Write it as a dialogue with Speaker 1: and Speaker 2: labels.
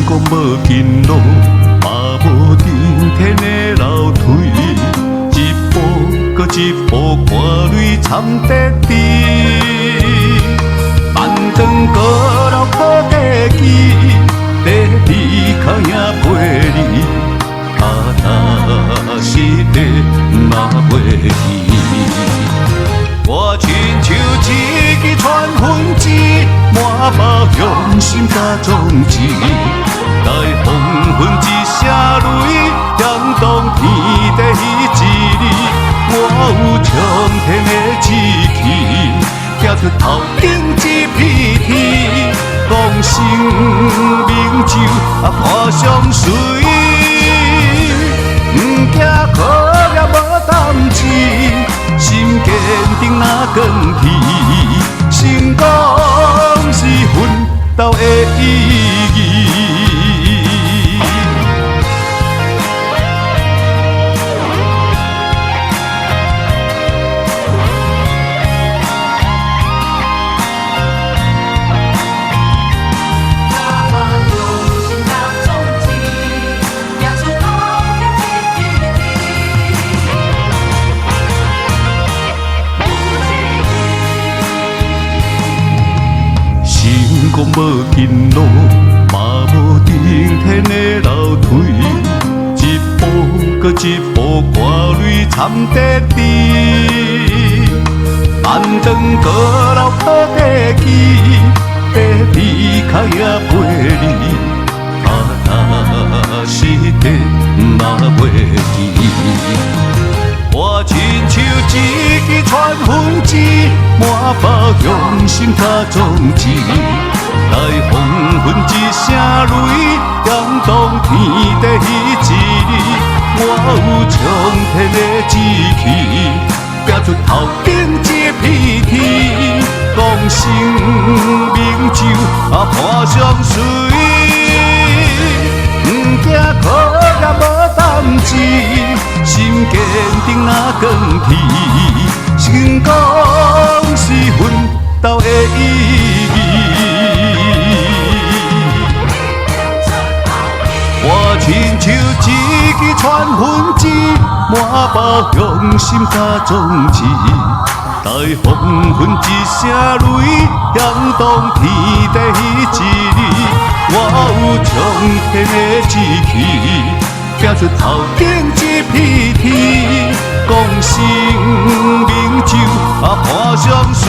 Speaker 1: 光无尽路，嘛无顶天的楼梯，一步搁一步看泪惨得滴。慢长高楼靠地基，地离开也陪你，踏实地嘛袂记。我亲像一支传魂箭，满目用心甲壮志。待黄昏一声雷，响动天地迄一日，我有冲天的志气，行出头顶一片天，讲生命就破相随，不惊苦也无胆志。心坚定那更铁，成功是奋斗的意义。光无尽路，嘛无顶天的楼梯，一步搁一步看泪惨得滴。慢长高楼靠地基，地离开也陪你，踏实地嘛袂记。我亲像一支传魂箭，满腹用心甲壮志。待黄昏一声雷，响动天地迄一日，我有冲天的志气，拼出头顶一片天，讲生命就破相随，不惊苦也无胆志，心坚定那更铁，成功是奋斗的意义。我亲像一支传魂箭，满腹用心甲壮志。待黄昏一声雷，响动天地迄一日，我有冲天的志气，拼出头顶一片天，讲生命就破相随。